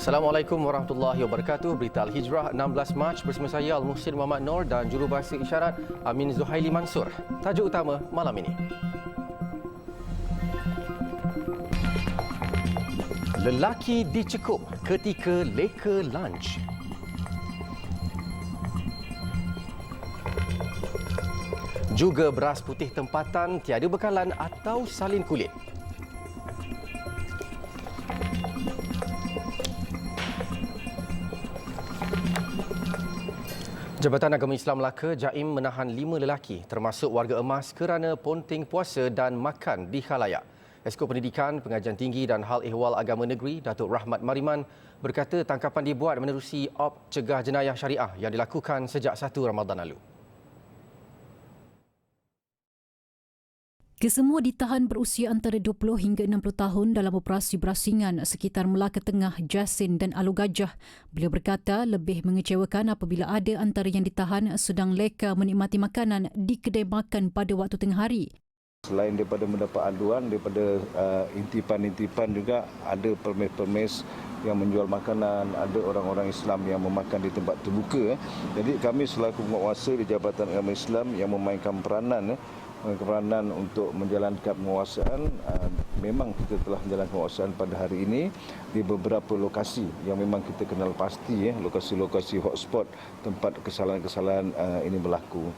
Assalamualaikum warahmatullahi wabarakatuh. Berita Al-Hijrah 16 Mac bersama saya Al-Muhsin Muhammad Noor dan jurubahasa isyarat Amin Zuhaili Mansur. Tajuk utama malam ini. Lelaki dicekup ketika leka lunch. Juga beras putih tempatan tiada bekalan atau salin kulit. Jabatan Agama Islam Melaka Jaim menahan 5 lelaki termasuk warga emas kerana ponteng puasa dan makan di khalayak. Esko Pendidikan, Pengajian Tinggi dan Hal Ehwal Agama Negeri Datuk Rahmat Mariman berkata tangkapan dibuat menerusi op cegah jenayah syariah yang dilakukan sejak 1 Ramadan lalu. Kesemua ditahan berusia antara 20 hingga 60 tahun dalam operasi berasingan sekitar Melaka Tengah, Jasin dan Alu Gajah. Beliau berkata lebih mengecewakan apabila ada antara yang ditahan sedang leka menikmati makanan di kedai makan pada waktu tengah hari. Selain daripada mendapat aduan daripada intipan-intipan juga ada permis-permis yang menjual makanan, ada orang-orang Islam yang memakan di tempat terbuka. Jadi kami selaku penguasa di Jabatan Agama Islam yang memainkan peranan untuk menjalankan penguasaan, memang kita telah menjalankan penguasaan pada hari ini di beberapa lokasi yang memang kita kenal pasti, lokasi-lokasi hotspot tempat kesalahan-kesalahan ini berlaku.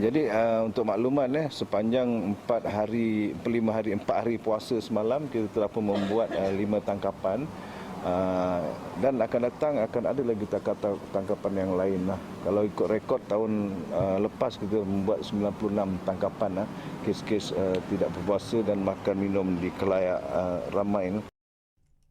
Jadi untuk makluman, sepanjang 4 hari puasa semalam kita telah pun membuat 5 tangkapan. Dan akan datang akan ada lagi tangkapan yang lain. Kalau ikut rekod tahun lepas kita membuat 96 tangkapan kes-kes tidak berpuasa dan makan minum di khalayak ramai.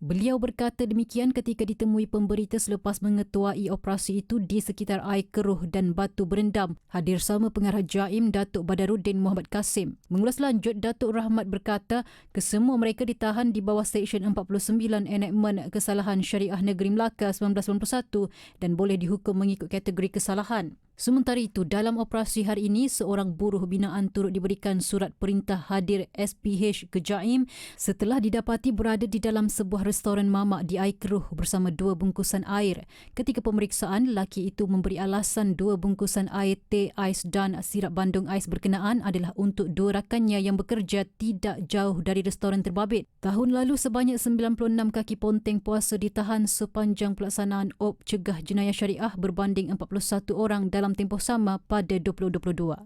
Beliau berkata demikian ketika ditemui pemberita selepas mengetuai operasi itu di sekitar air keruh dan batu berendam. Hadir sama pengarah Jaim Datuk Badaruddin Muhammad Kasim. Mengulas lanjut, Datuk Rahmat berkata kesemua mereka ditahan di bawah Seksyen 49 Enakmen Kesalahan Syariah Negeri Melaka 1991 dan boleh dihukum mengikut kategori kesalahan. Sementara itu, dalam operasi hari ini, seorang buruh binaan turut diberikan surat perintah hadir SPH ke Jaim setelah didapati berada di dalam sebuah restoran mamak di Air Keruh bersama 2 bungkusan air. Ketika pemeriksaan, lelaki itu memberi alasan 2 bungkusan air teh ais dan sirap bandung ais berkenaan adalah untuk 2 rakannya yang bekerja tidak jauh dari restoran terbabit. Tahun lalu, sebanyak 96 kaki ponteng puasa ditahan sepanjang pelaksanaan op cegah jenayah syariah berbanding 41 orang dalam tempoh sama pada 2022.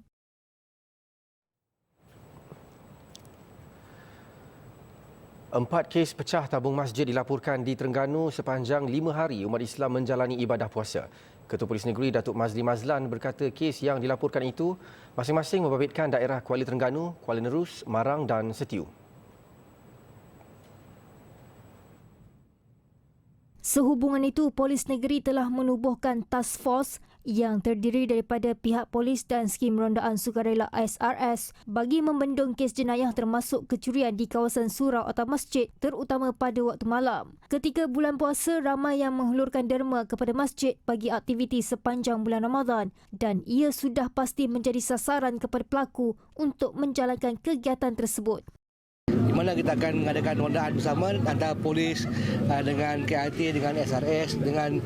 Empat kes pecah tabung masjid dilaporkan di Terengganu sepanjang 5 hari umat Islam menjalani ibadah puasa. Ketua Polis Negeri Datuk Mazli Mazlan berkata kes yang dilaporkan itu masing-masing membabitkan daerah Kuala Terengganu, Kuala Nerus, Marang dan Setiu. Sehubungan itu, Polis Negeri telah menubuhkan task force yang terdiri daripada pihak polis dan skim rondaan sukarela SRS bagi membendung kes jenayah termasuk kecurian di kawasan surau atau masjid terutama pada waktu malam. Ketika bulan puasa, ramai yang menghulurkan derma kepada masjid bagi aktiviti sepanjang bulan Ramadan dan ia sudah pasti menjadi sasaran kepada pelaku untuk menjalankan kegiatan tersebut. Di mana kita akan mengadakan rondaan bersama antara polis dengan KIT, dengan SRS, dengan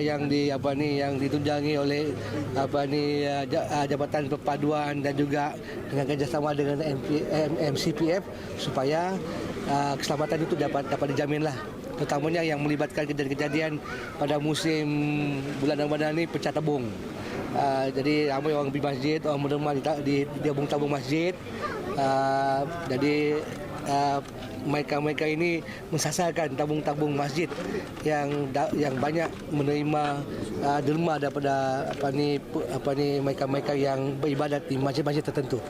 yang ditunjangi oleh Jabatan Perpaduan dan juga dengan kerjasama dengan MCPF supaya keselamatan itu dapat dijaminlah. Terutamanya yang melibatkan kejadian-kejadian pada musim bulan Ramadan ini pecah tabung. Jadi ramai orang pergi masjid, orang berderma di tabung masjid. Jadi mereka ini mensasarkan tabung-tabung masjid yang banyak menerima derma daripada mereka yang beribadat di masjid-masjid tertentu.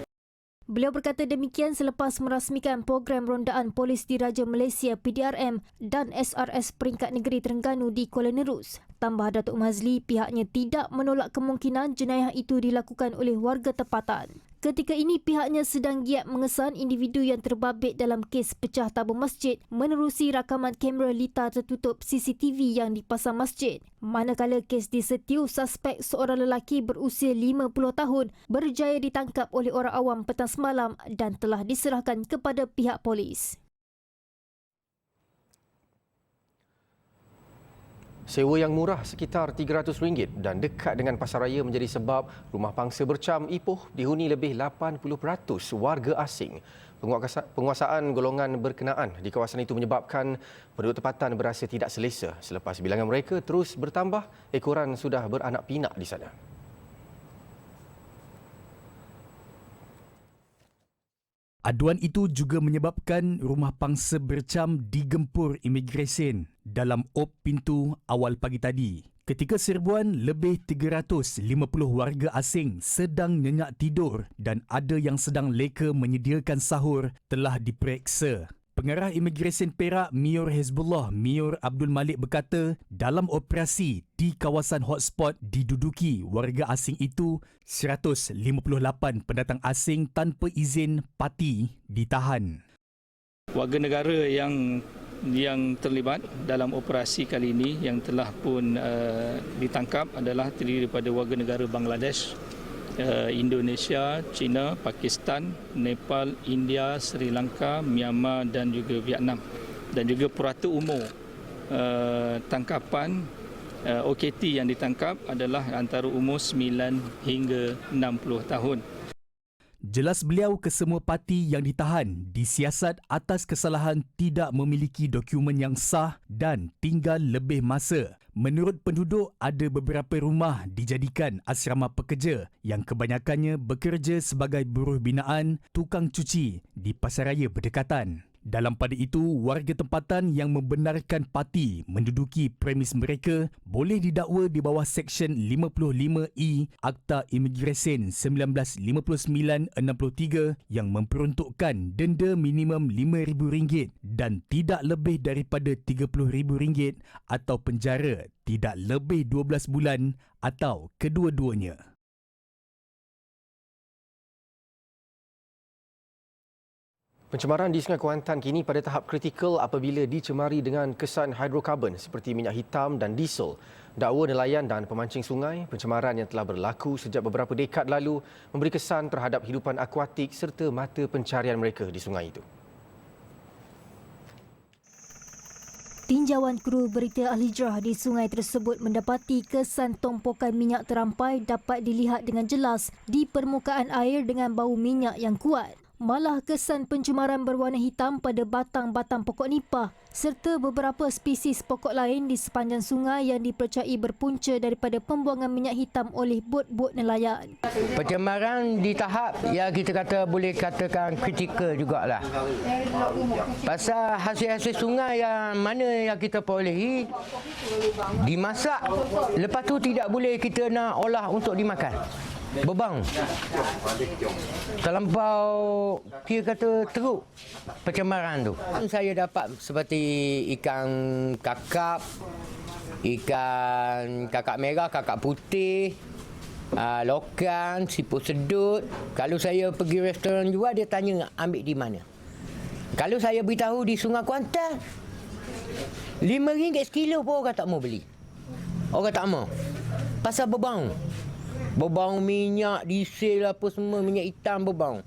Beliau berkata demikian selepas merasmikan program rondaan polis diraja Malaysia PDRM dan SRS peringkat negeri Terengganu di Kuala Nerus. Tambah Datuk Mazli, pihaknya tidak menolak kemungkinan jenayah itu dilakukan oleh warga tempatan. Ketika ini pihaknya sedang giat mengesan individu yang terbabit dalam kes pecah tabung masjid menerusi rakaman kamera litar tertutup CCTV yang dipasang masjid. Manakala kes di Setiu, suspek seorang lelaki berusia 50 tahun berjaya ditangkap oleh orang awam petang semalam dan telah diserahkan kepada pihak polis. Sewa yang murah sekitar RM300 dan dekat dengan pasaraya menjadi sebab rumah pangsa bercam Ipoh dihuni lebih 80% warga asing. Penguasaan golongan berkenaan di kawasan itu menyebabkan penduduk tempatan berasa tidak selesa selepas bilangan mereka terus bertambah, ekoran sudah beranak pinak di sana. Aduan itu juga menyebabkan rumah pangsa bercam digempur imigresen dalam op pintu awal pagi tadi. Ketika serbuan lebih 350 warga asing sedang nyenyak tidur dan ada yang sedang leka menyediakan sahur telah diperiksa. Pengarah Imigresen Perak Mior Hezbollah Mior Abdul Malik berkata dalam operasi di kawasan hotspot diduduki warga asing itu 158 pendatang asing tanpa izin parti ditahan. Warga negara yang terlibat dalam operasi kali ini yang telah pun ditangkap adalah terdiri daripada warga negara Bangladesh, Indonesia, China, Pakistan, Nepal, India, Sri Lanka, Myanmar dan juga Vietnam. Dan juga purata umur tangkapan OKT yang ditangkap adalah antara umur 9 hingga 60 tahun. Jelas beliau kesemua parti yang ditahan disiasat atas kesalahan tidak memiliki dokumen yang sah dan tinggal lebih masa. Menurut penduduk, ada beberapa rumah dijadikan asrama pekerja yang kebanyakannya bekerja sebagai buruh binaan, tukang cuci di pasaraya berdekatan. Dalam pada itu, warga tempatan yang membenarkan parti menduduki premis mereka boleh didakwa di bawah Seksyen 55E Akta Imigresen 1959-63 yang memperuntukkan denda minimum RM5,000 dan tidak lebih daripada RM30,000 atau penjara tidak lebih 12 bulan atau kedua-duanya. Pencemaran di Sungai Kuantan kini pada tahap kritikal apabila dicemari dengan kesan hidrokarbon seperti minyak hitam dan diesel. Dakwa nelayan dan pemancing sungai, pencemaran yang telah berlaku sejak beberapa dekad lalu memberi kesan terhadap hidupan akuatik serta mata pencarian mereka di sungai itu. Tinjauan kru berita Al-Hijrah di sungai tersebut mendapati kesan tumpukan minyak terampai dapat dilihat dengan jelas di permukaan air dengan bau minyak yang kuat. Malah kesan pencemaran berwarna hitam pada batang-batang pokok nipah serta beberapa spesies pokok lain di sepanjang sungai yang dipercayai berpunca daripada pembuangan minyak hitam oleh bot-bot nelayan. Pencemaran di tahap yang kita kata boleh katakan kritikal jugalah. Pasal hasil-hasil sungai yang mana yang kita perolehi dimasak, lepas tu tidak boleh kita nak olah untuk dimakan. Bebang. Terlampau kira kata teruk pencemaran tu. Saya dapat seperti ikan kakap merah, kakap putih, lokan, siput sedut. Kalau saya pergi restoran juga dia tanya ambil di mana. Kalau saya beritahu di Sungai Kuantan, RM5 sekilo pun orang tak mau beli. Orang tak mau. Pasal bebang. Bebang minyak, diesel apa semua, minyak hitam bebang.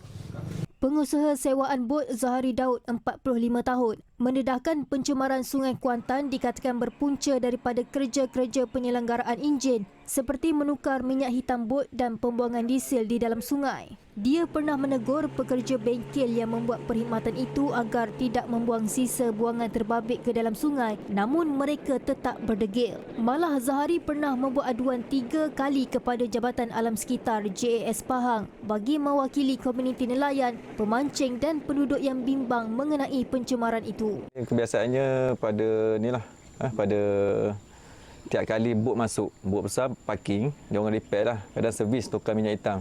Pengusaha sewaan bot Zahari Daud, 45 tahun, mendedahkan pencemaran Sungai Kuantan dikatakan berpunca daripada kerja-kerja penyelenggaraan enjin seperti menukar minyak hitam bot dan pembuangan diesel di dalam sungai. Dia pernah menegur pekerja bengkel yang membuat perkhidmatan itu agar tidak membuang sisa buangan terbabit ke dalam sungai, namun mereka tetap berdegil. Malah Zahari pernah membuat aduan 3 kali kepada Jabatan Alam Sekitar JAS Pahang bagi mewakili komuniti nelayan, pemancing dan penduduk yang bimbang mengenai pencemaran itu. Kebiasaannya pada tiap kali bot masuk, bot besar parking, dia orang repair lah, kadang servis tukar minyak hitam.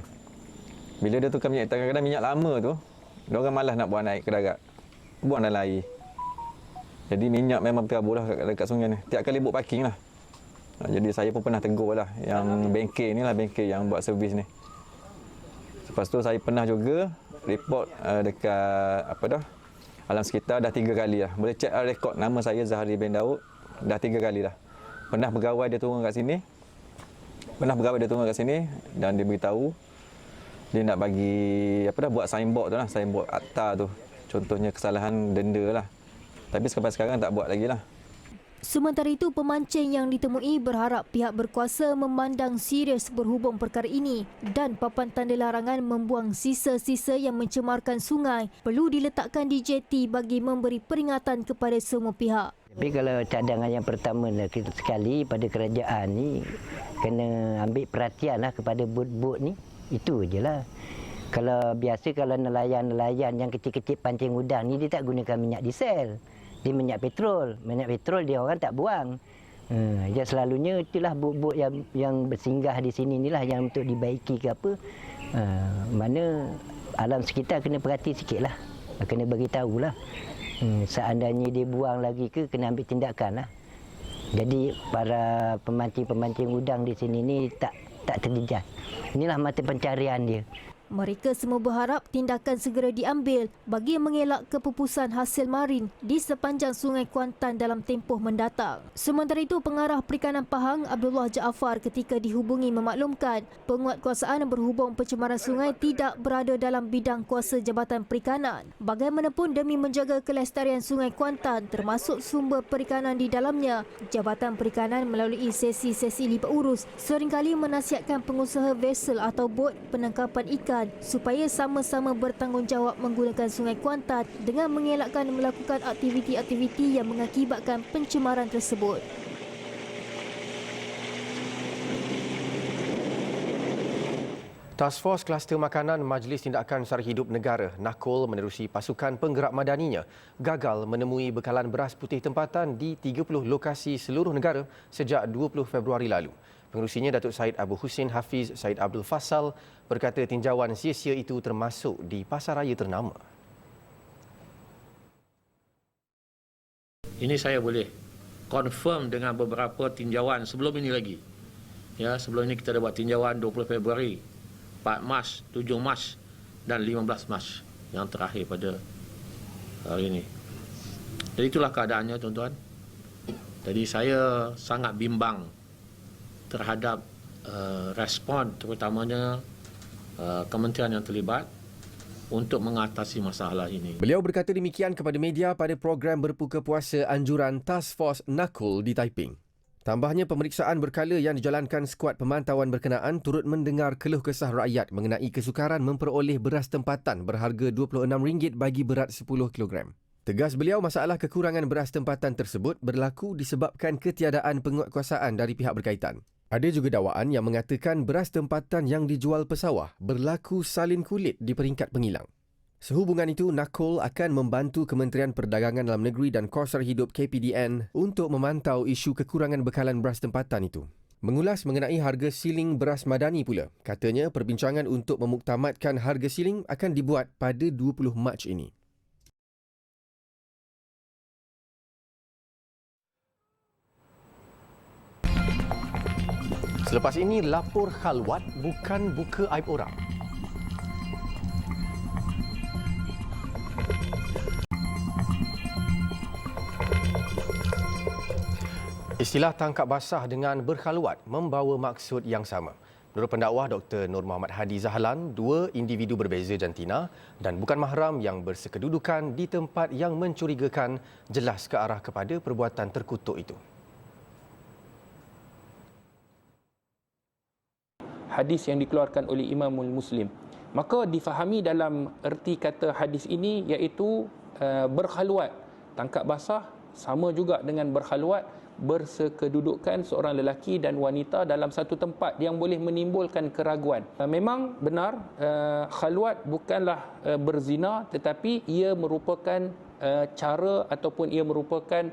Bila dia tukar minyak hitam, kadang-kadang minyak lama tu, dia orang malas nak buang naik ke darat, buang dalam air. Jadi minyak memang terabur lah dekat sungai ni, tiap kali bot parking lah. Jadi saya pun pernah tegur lah, yang bengkel ni lah, bengkel yang buat servis ni. Lepas tu saya pernah juga report dekat Alam Sekitar dah 3 kali lah. Boleh check rekod nama saya Zahari bin Daud, dah 3 kali dah. Pernah pegawai dia turun kat sini. Dan dia beritahu dia nak bagi buat signboard tu lah, signboard akta tu. Contohnya kesalahan denda lah. Tapi sampai sekarang tak buat lagi lah. Sementara itu, pemancing yang ditemui berharap pihak berkuasa memandang serius berhubung perkara ini dan papan tanda larangan membuang sisa-sisa yang mencemarkan sungai perlu diletakkan di jeti bagi memberi peringatan kepada semua pihak. Tapi kalau cadangan yang pertama sekali pada kerajaan ni kena ambil perhatian lah kepada bot-bot ni. Itu je lah. Kalau biasa kalau nelayan-nelayan yang kecil-kecil pancing udang ni dia tak gunakan minyak diesel. Dia minyak petrol. Minyak petrol dia orang tak buang. Dia selalunya itulah bot-bot yang bersinggah di sini ni lah yang untuk dibaiki ke apa. Mana alam sekitar kena perhati sikit lah. Kena beritahu lah. Seandainya dia buang lagi ke kena ambil tindakan lah. Jadi para pemancing-pemancing udang di sini ni tak terjejas. Inilah mata pencarian dia. Mereka semua berharap tindakan segera diambil bagi mengelak kepupusan hasil marin di sepanjang Sungai Kuantan dalam tempoh mendatang. Sementara itu, Pengarah Perikanan Pahang Abdullah Jaafar ketika dihubungi memaklumkan penguatkuasaan berhubung pencemaran sungai tidak berada dalam bidang kuasa Jabatan Perikanan. Bagaimanapun demi menjaga kelestarian Sungai Kuantan termasuk sumber perikanan di dalamnya, Jabatan Perikanan melalui sesi-sesi lipat urus seringkali menasihatkan pengusaha vesel atau bot penangkapan ikan supaya sama-sama bertanggungjawab menggunakan Sungai Kuantan dengan mengelakkan melakukan aktiviti-aktiviti yang mengakibatkan pencemaran tersebut. Task Force Kluster Makanan Majlis Tindakan Sara Hidup Negara NAKOL menerusi pasukan penggerak madaninya gagal menemui bekalan beras putih tempatan di 30 lokasi seluruh negara sejak 20 Februari lalu. Pengerusinya Datuk Syed Abu Husin Hafiz Syed Abdul Fassal berkata tinjauan sia-sia itu termasuk di pasaraya ternama. Ini saya boleh confirm dengan beberapa tinjauan sebelum ini lagi. Ya, sebelum ini kita dah buat tinjauan 20 Februari, 4 Mac, 7 Mac dan 15 Mac yang terakhir pada hari ini. Jadi itulah keadaannya, tuan-tuan. Jadi saya sangat bimbang terhadap respon terutamanya kementerian yang terlibat untuk mengatasi masalah ini. Beliau berkata demikian kepada media pada program berbuka puasa anjuran Task Force NAKOL di Taiping. Tambahnya, pemeriksaan berkala yang dijalankan skuad pemantauan berkenaan turut mendengar keluh kesah rakyat mengenai kesukaran memperoleh beras tempatan berharga RM26 bagi berat 10 kg. Tegas beliau, masalah kekurangan beras tempatan tersebut berlaku disebabkan ketiadaan penguatkuasaan dari pihak berkaitan. Ada juga dakwaan yang mengatakan beras tempatan yang dijual pesawah berlaku salin kulit di peringkat pengilang. Sehubungan itu, NAKOL akan membantu Kementerian Perdagangan Dalam Negeri dan Kos Sara Hidup KPDN untuk memantau isu kekurangan bekalan beras tempatan itu. Mengulas mengenai harga siling beras madani pula, katanya perbincangan untuk memuktamadkan harga siling akan dibuat pada 20 Mac ini. Selepas ini, lapor khalwat bukan buka aib orang. Istilah tangkap basah dengan berkhalwat membawa maksud yang sama. Menurut pendakwah Dr. Nur Muhammad Hadi Zahlan, dua individu berbeza jantina dan bukan mahram yang bersekedudukan di tempat yang mencurigakan jelas ke arah kepada perbuatan terkutuk itu. Hadis yang dikeluarkan oleh Imamul Muslim. Maka difahami dalam erti kata hadis ini iaitu berkhalwat. Tangkap basah sama juga dengan berkhalwat, bersekedudukan seorang lelaki dan wanita dalam satu tempat yang boleh menimbulkan keraguan. Memang benar khalwat bukanlah berzina, tetapi ia merupakan cara ataupun ia merupakan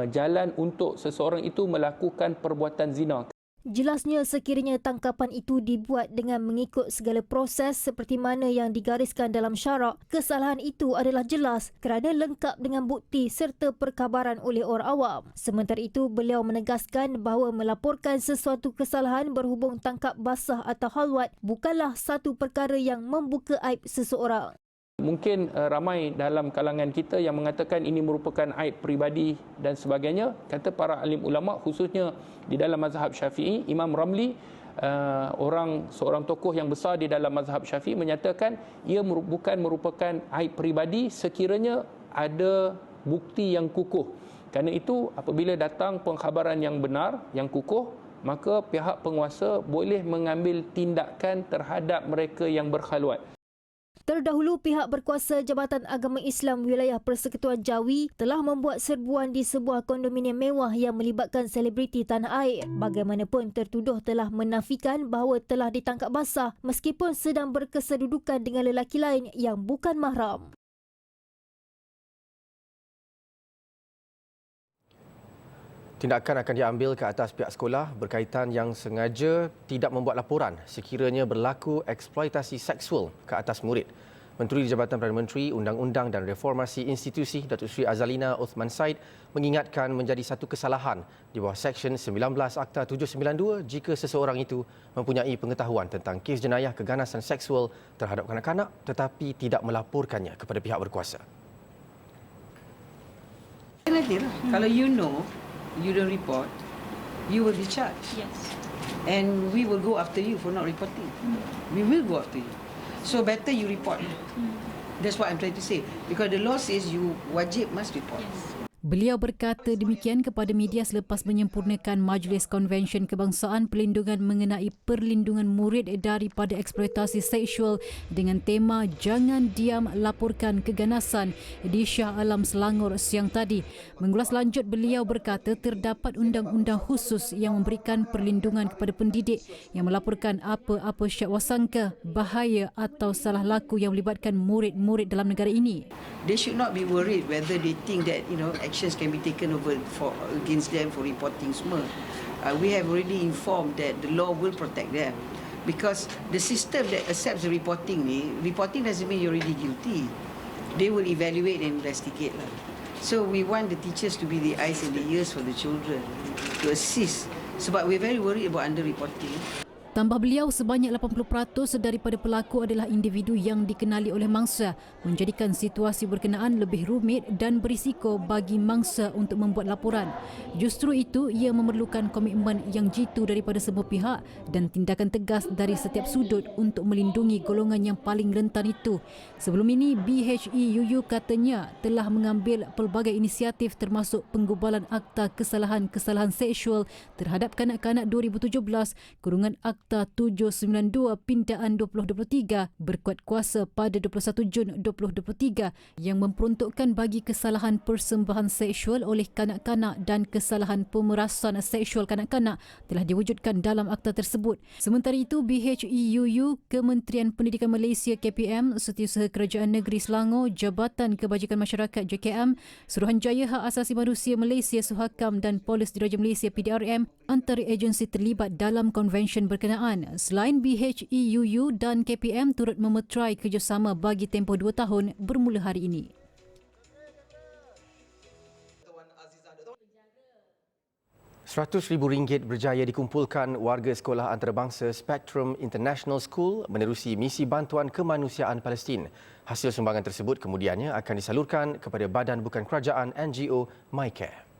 jalan untuk seseorang itu melakukan perbuatan zina. Jelasnya sekiranya tangkapan itu dibuat dengan mengikut segala proses seperti mana yang digariskan dalam syarak, kesalahan itu adalah jelas kerana lengkap dengan bukti serta perkabaran oleh orang awam. Sementara itu, beliau menegaskan bahawa melaporkan sesuatu kesalahan berhubung tangkap basah atau khalwat bukanlah satu perkara yang membuka aib seseorang. Mungkin ramai dalam kalangan kita yang mengatakan ini merupakan aib peribadi dan sebagainya. Kata para alim ulama, khususnya di dalam mazhab Syafi'i, Imam Ramli, seorang tokoh yang besar di dalam mazhab Syafi'i, menyatakan ia bukan merupakan aib peribadi sekiranya ada bukti yang kukuh. Kerana itu, apabila datang pengkhabaran yang benar, yang kukuh, maka pihak penguasa boleh mengambil tindakan terhadap mereka yang berkhaluat. Terdahulu, pihak berkuasa Jabatan Agama Islam Wilayah Persekutuan Jawi telah membuat serbuan di sebuah kondominium mewah yang melibatkan selebriti tanah air. Bagaimanapun, tertuduh telah menafikan bahawa telah ditangkap basah meskipun sedang berkesedudukan dengan lelaki lain yang bukan mahram. Tindakan akan diambil ke atas pihak sekolah berkaitan yang sengaja tidak membuat laporan sekiranya berlaku eksploitasi seksual ke atas murid. Menteri di Jabatan Perdana Menteri, Undang-Undang dan Reformasi Institusi Datuk Seri Azalina Othman Said mengingatkan menjadi satu kesalahan di bawah Seksyen 19 Akta 792 jika seseorang itu mempunyai pengetahuan tentang kes jenayah keganasan seksual terhadap kanak-kanak tetapi tidak melaporkannya kepada pihak berkuasa. Kalau you know, you don't report, you will be charged. Yes. And we will go after you for not reporting. We will go after you. So better you report. That's what I'm trying to say. Because the law says you wajib must report. Yes. Beliau berkata demikian kepada media selepas menyempurnakan Majlis Konvensyen Kebangsaan Perlindungan mengenai perlindungan murid daripada eksploitasi seksual dengan tema Jangan Diam Laporkan Keganasan di Shah Alam Selangor siang tadi. Mengulas lanjut, beliau berkata terdapat undang-undang khusus yang memberikan perlindungan kepada pendidik yang melaporkan apa-apa syak wasangka, bahaya atau salah laku yang melibatkan murid-murid dalam negara ini. They should not be worried whether they think that actions can be taken over against them for reporting semua. We have already informed that the law will protect them because the system that accepts the reporting doesn't mean you're already guilty. They will evaluate and investigate lah. So we want the teachers to be the eyes and the ears for the children to assist. Sebab we're very worried about under-reporting. Tambah beliau, sebanyak 80% daripada pelaku adalah individu yang dikenali oleh mangsa, menjadikan situasi berkenaan lebih rumit dan berisiko bagi mangsa untuk membuat laporan. Justru itu, ia memerlukan komitmen yang jitu daripada semua pihak dan tindakan tegas dari setiap sudut untuk melindungi golongan yang paling rentan itu. Sebelum ini, BHEUU katanya telah mengambil pelbagai inisiatif termasuk penggubalan Akta Kesalahan-Kesalahan Seksual terhadap Kanak-kanak 2017, kurungan Akta 792 Pindaan 2023 berkuat kuasa pada 21 Jun 2023 yang memperuntukkan bagi kesalahan persembahan seksual oleh kanak-kanak dan kesalahan pemerasan seksual kanak-kanak telah diwujudkan dalam akta tersebut. Sementara itu, BHEUU, Kementerian Pendidikan Malaysia KPM, Setiausaha Kerajaan Negeri Selangor, Jabatan Kebajikan Masyarakat JKM, Suruhanjaya Hak Asasi Manusia Malaysia Suhakam dan Polis Diraja Malaysia PDRM antara agensi terlibat dalam konvensyen berkenaan. Selain BHEUU dan KPM turut memeterai kerjasama bagi tempoh 2 tahun bermula hari ini. RM100,000 berjaya dikumpulkan warga sekolah antarabangsa Spectrum International School menerusi misi bantuan kemanusiaan Palestin. Hasil sumbangan tersebut kemudiannya akan disalurkan kepada badan bukan kerajaan NGO MyCare.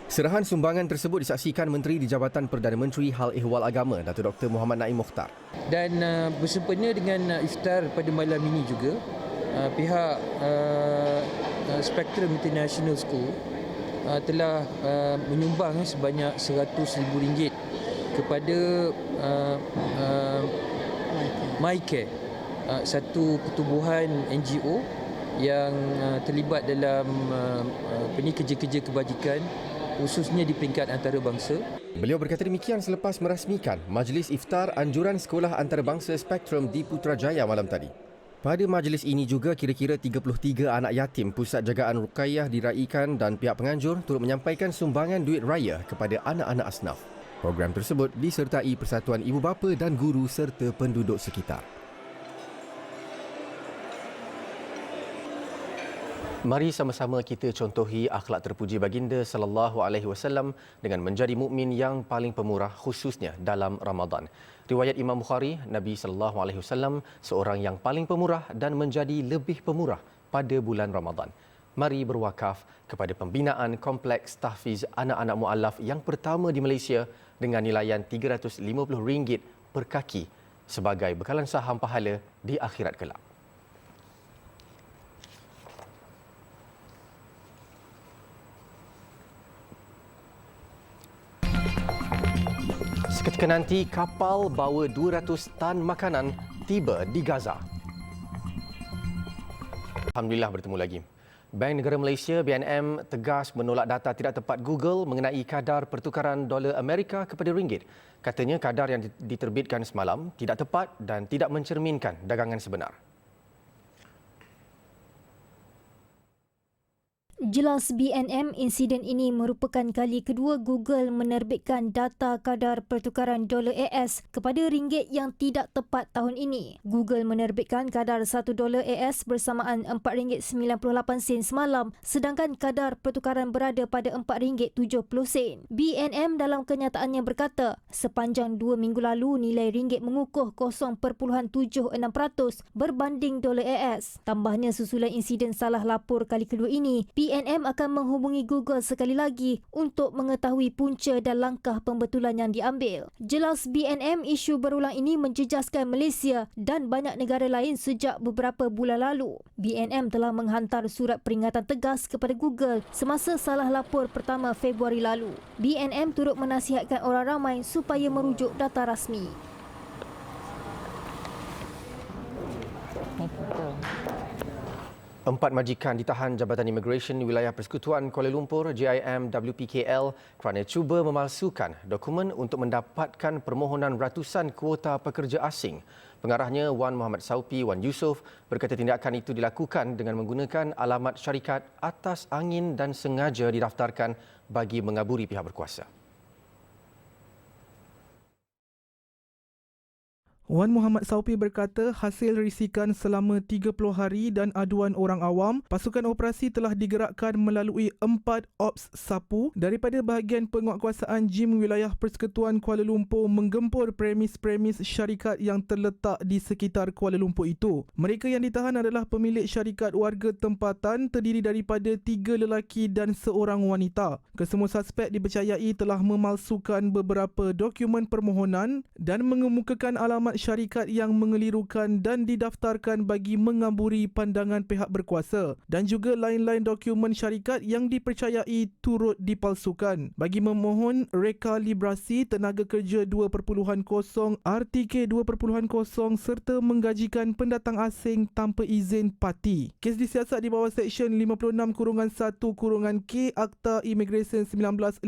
Serahan sumbangan tersebut disaksikan Menteri di Jabatan Perdana Menteri Hal Ehwal Agama, Datuk Dr. Muhammad Naim Mokhtar. Dan bersempena dengan iftar pada malam ini juga, pihak Spectrum International School telah menyumbang sebanyak RM100,000 kepada MyCare, satu pertubuhan NGO yang terlibat dalam kerja-kerja kebajikan khususnya di peringkat antarabangsa. Beliau berkata demikian selepas merasmikan Majlis Iftar Anjuran Sekolah Antarabangsa Spectrum di Putrajaya malam tadi. Pada majlis ini juga kira-kira 33 anak yatim Pusat Jagaan Ruqayyah diraikan dan pihak penganjur turut menyampaikan sumbangan duit raya kepada anak-anak asnaf. Program tersebut disertai Persatuan Ibu Bapa dan Guru serta penduduk sekitar. Mari sama-sama kita contohi akhlak terpuji baginda sallallahu alaihi wasallam dengan menjadi mukmin yang paling pemurah khususnya dalam Ramadan. Riwayat Imam Bukhari, Nabi sallallahu alaihi wasallam seorang yang paling pemurah dan menjadi lebih pemurah pada bulan Ramadan. Mari berwakaf kepada pembinaan kompleks tahfiz anak-anak muallaf yang pertama di Malaysia dengan nilaian RM350 per kaki sebagai bekalan saham pahala di akhirat kelak. Jika nanti kapal bawa 200 tan makanan tiba di Gaza. Alhamdulillah bertemu lagi. Bank Negara Malaysia BNM tegas menolak data tidak tepat Google mengenai kadar pertukaran dolar Amerika kepada ringgit. Katanya kadar yang diterbitkan semalam tidak tepat dan tidak mencerminkan dagangan sebenar. Jelas BNM, insiden ini merupakan kali kedua Google menerbitkan data kadar pertukaran dolar AS kepada ringgit yang tidak tepat tahun ini. Google menerbitkan kadar 1 dolar AS bersamaan RM4.98 semalam, sedangkan kadar pertukaran berada pada RM4.70. BNM dalam kenyataannya berkata, sepanjang 2 minggu lalu nilai ringgit mengukuh 0.76% berbanding dolar AS. Tambahnya, susulan insiden salah lapor kali kedua ini, BNM akan menghubungi Google sekali lagi untuk mengetahui punca dan langkah pembetulan yang diambil. Jelas BNM, isu berulang ini menjejaskan Malaysia dan banyak negara lain sejak beberapa bulan lalu. BNM telah menghantar surat peringatan tegas kepada Google semasa salah lapor pertama Februari lalu. BNM turut menasihatkan orang ramai supaya merujuk data rasmi. Empat majikan ditahan Jabatan Imigresen Wilayah Persekutuan Kuala Lumpur JIM WPKL kerana cuba memalsukan dokumen untuk mendapatkan permohonan ratusan kuota pekerja asing. Pengarahnya Wan Muhammad Saupi Wan Yusof berkata tindakan itu dilakukan dengan menggunakan alamat syarikat atas angin dan sengaja didaftarkan bagi mengaburi pihak berkuasa. Wan Muhammad Saupi berkata hasil risikan selama 30 hari dan aduan orang awam, pasukan operasi telah digerakkan melalui 4 ops sapu daripada bahagian penguatkuasaan JIM Wilayah Persekutuan Kuala Lumpur menggempur premis-premis syarikat yang terletak di sekitar Kuala Lumpur itu. Mereka yang ditahan adalah pemilik syarikat warga tempatan terdiri daripada 3 lelaki dan seorang wanita. Kesemua suspek dipercayai telah memalsukan beberapa dokumen permohonan dan mengemukakan alamat syarikat yang mengelirukan dan didaftarkan bagi mengaburi pandangan pihak berkuasa dan juga lain-lain dokumen syarikat yang dipercayai turut dipalsukan bagi memohon rekalibrasi tenaga kerja 2.0, RTK 2.0 serta menggajikan pendatang asing tanpa izin parti. Kes disiasat di bawah Seksyen 56-1-K Akta Imigresen 1959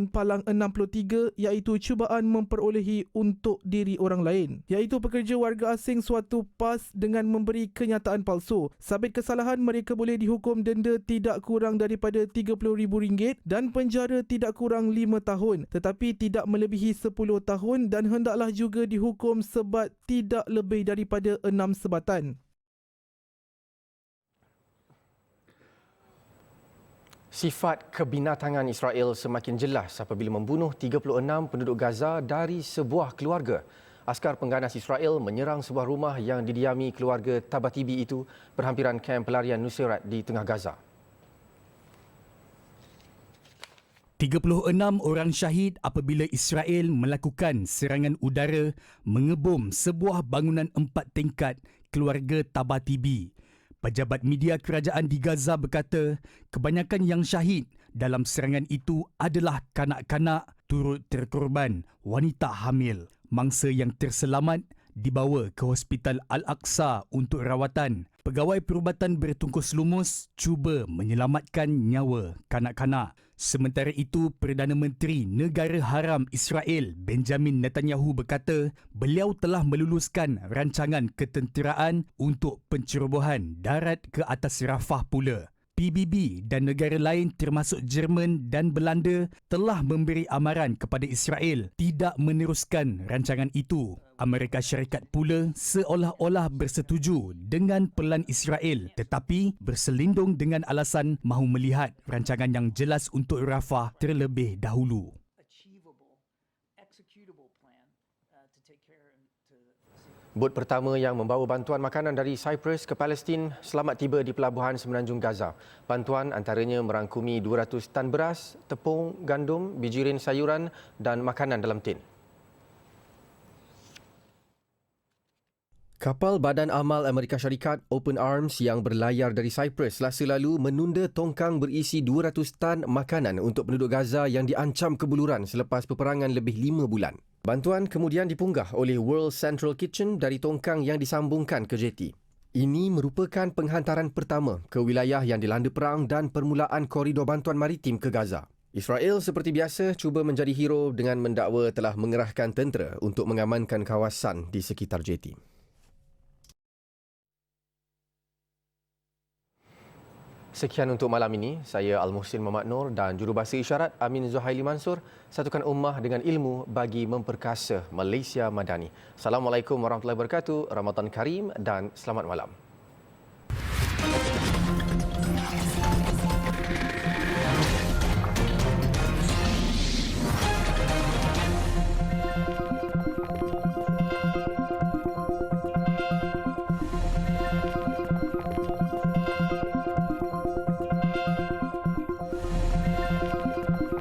Palang 63 iaitu cubaan memperolehi untuk diri orang lain, iaitu pekerja warga asing suatu PAS dengan memberi kenyataan palsu. Sabit kesalahan, mereka boleh dihukum denda tidak kurang daripada RM30,000 dan penjara tidak kurang 5 tahun tetapi tidak melebihi 10 tahun dan hendaklah juga dihukum sebat tidak lebih daripada 6 sebatan. Sifat kebinatangan Israel semakin jelas apabila membunuh 36 penduduk Gaza dari sebuah keluarga. Askar pengganas Israel menyerang sebuah rumah yang didiami keluarga Tabatibi itu berhampiran kamp pelarian Nusairat di tengah Gaza. 36 orang syahid apabila Israel melakukan serangan udara mengebom sebuah bangunan 4 tingkat keluarga Tabatibi. Pejabat media kerajaan di Gaza berkata kebanyakan yang syahid dalam serangan itu adalah kanak-kanak turut terkorban wanita hamil. Mangsa yang terselamat dibawa ke Hospital Al-Aqsa untuk rawatan. Pegawai perubatan bertungkus lumus cuba menyelamatkan nyawa kanak-kanak. Sementara itu, Perdana Menteri Negara Haram Israel Benjamin Netanyahu berkata beliau telah meluluskan rancangan ketenteraan untuk pencerobohan darat ke atas Rafah pula. PBB dan negara lain termasuk Jerman dan Belanda telah memberi amaran kepada Israel tidak meneruskan rancangan itu. Amerika Syarikat pula seolah-olah bersetuju dengan pelan Israel tetapi berselindung dengan alasan mahu melihat rancangan yang jelas untuk Rafah terlebih dahulu. Bot pertama yang membawa bantuan makanan dari Cyprus ke Palestin selamat tiba di pelabuhan Semenanjung Gaza. Bantuan antaranya merangkumi 200 tan beras, tepung, gandum, bijirin sayuran dan makanan dalam tin. Kapal Badan Amal Amerika Syarikat Open Arms yang berlayar dari Cyprus Selasa lalu menunda tongkang berisi 200 tan makanan untuk penduduk Gaza yang diancam kebuluran selepas peperangan lebih 5 bulan. Bantuan kemudian dipunggah oleh World Central Kitchen dari tongkang yang disambungkan ke jeti. Ini merupakan penghantaran pertama ke wilayah yang dilanda perang dan permulaan koridor bantuan maritim ke Gaza. Israel seperti biasa cuba menjadi hero dengan mendakwa telah mengerahkan tentera untuk mengamankan kawasan di sekitar jeti. Sekian untuk malam ini. Saya Al-Muhsin Muhammad Nur dan jurubahasa isyarat Amin Zuhaili Mansur. Satukan ummah dengan ilmu bagi memperkasa Malaysia Madani. Assalamualaikum warahmatullahi wabarakatuh. Ramadan Karim dan selamat malam.